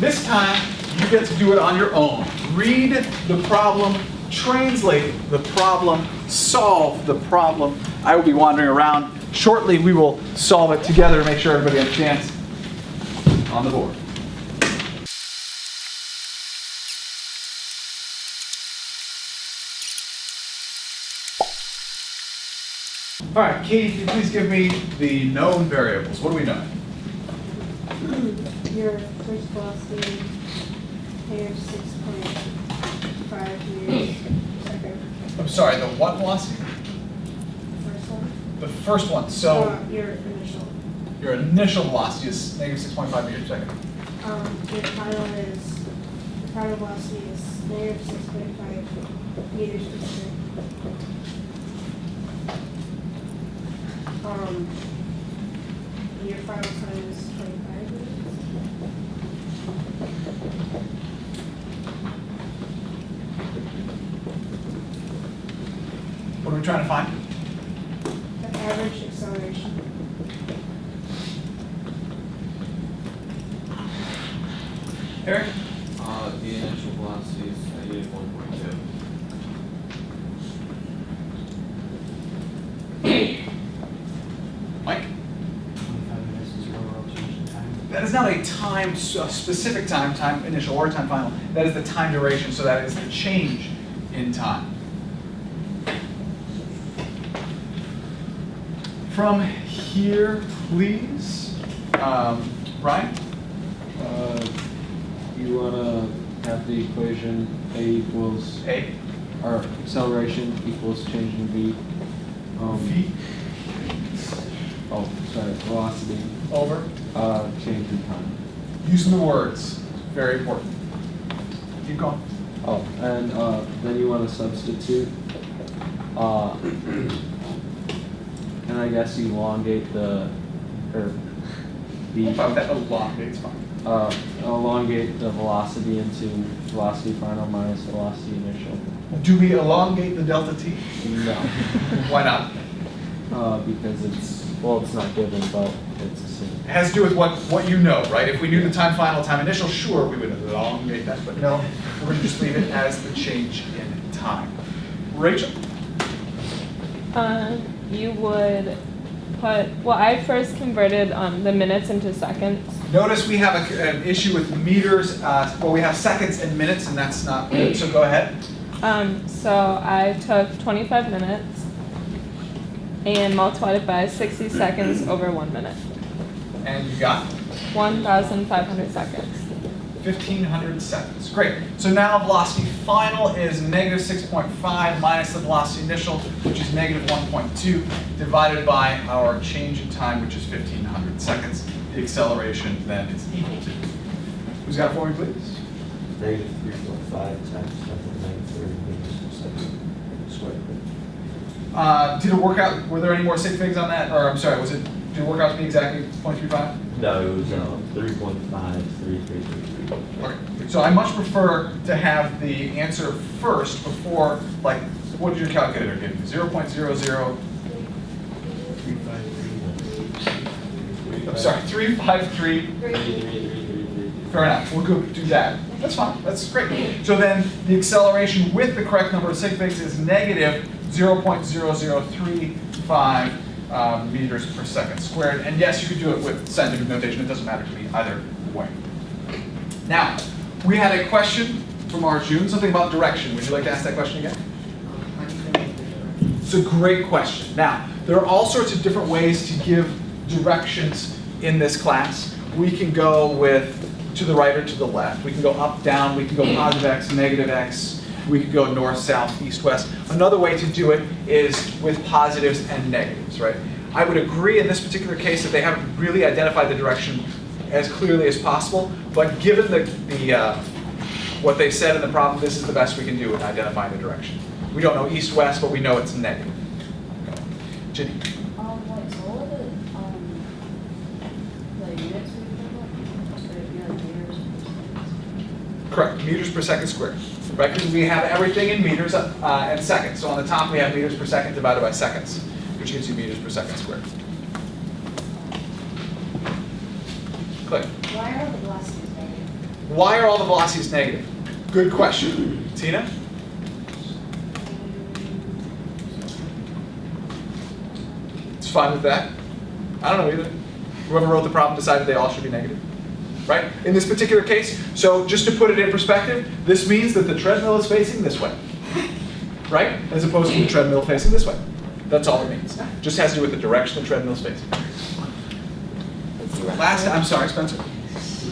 This time, you get to do it on your own. Read the problem, translate the problem, solve the problem. I will be wandering around. Shortly, we will solve it together to make sure everybody has a chance on the board. All right, Katie, can you please give me the known variables? What do we know? Your first velocity, negative 6.5 meters per second. I'm sorry, the what velocity? First one? The first one. So Your initial. your initial velocity is negative 6.5 meters per second. Your final velocity is negative 6.5 meters per second. Your final time is 25 minutes. What are we trying to find? The average acceleration. Eric? The initial velocity is negative 1.2. Mike? 25 minutes is your overall change in time. That is not a time, a specific time initial or time final. That is the time duration, so that is the change in time. From here, please. Ryan? You want to have the equation A equals, A. or acceleration equals change in V. V. Oh, sorry, velocity, Over. change in time. Use of the words. Very important. Keep going. Oh, and then you want to substitute. And I guess you elongate the, or If that elongates fine. elongate the velocity into velocity final minus velocity initial. Do we elongate the delta t? No, Why not? because it's not given, but it's assumed. It has to do with what you know, right? If we knew the time final, time initial, sure, we would elongate that, but no, we're going to just leave it as the change in time. Rachel? You would put, well, I first converted the minutes into seconds. Notice we have an issue with meters. Well, we have seconds and minutes, and that's not good, so go ahead. So I took 25 minutes and multiplied it by 60 seconds over 1 minute. And you got 1,500 seconds. 1,500 seconds. Great. So now velocity final is negative 6.5 minus the velocity initial, which is negative 1.2, divided by our change in time, which is 1,500 seconds. The acceleration then is equal to. Who's got it for me, please? Negative 3.5 times negative 30 meters per second squared. Did it work out? Were there any more sig figs on that? Or I'm sorry, did it work out to be exactly 0.35? No, it was 3.5333. Okay. So I much prefer to have the answer first before, like, what did your calculator give you? 0.00. I'm sorry, 353. Fair enough. We'll go do that. That's fine. That's great. So then the acceleration with the correct number of sig figs is negative 0.0035 meters per second squared. And yes, you could do it with scientific notation. It doesn't matter to me either way. Now, we had a question from Arjun, something about direction. Would you like to ask that question again? It's a great question. Now, there are all sorts of different ways to give directions in this class. We can go with to the right or to the left. We can go up, down. We can go positive x, negative x. We could go north, south, east, west. Another way to do it is with positives and negatives, right? I would agree in this particular case that they haven't really identified the direction as clearly as possible, but given what they said in the problem, this is the best we can do in identifying the direction. We don't know east-west, but we know it's negative. Ginny? Wait, so what are the units we meters per Correct, meters per second squared, right? Because we have everything in meters and seconds. So on the top we have meters per second divided by seconds, which gives you meters per second squared. Click. Why are the velocities negative? Why are all the velocities negative? Good question. Tina? It's fine with that. I don't know either. Whoever wrote the problem decided they all should be negative. Right? In this particular case, so just to put it in perspective, this means that the treadmill is facing this way. Right? As opposed to the treadmill facing this way. That's all it means. Just has to do with the direction the treadmill is facing. Last, I'm sorry, Spencer. Do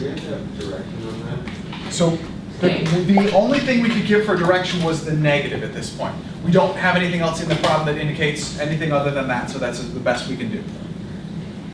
we have to have direction on that? So the only thing we could give for direction was the negative at this point. We don't have anything else in the problem that indicates anything other than that, so that's the best we can do.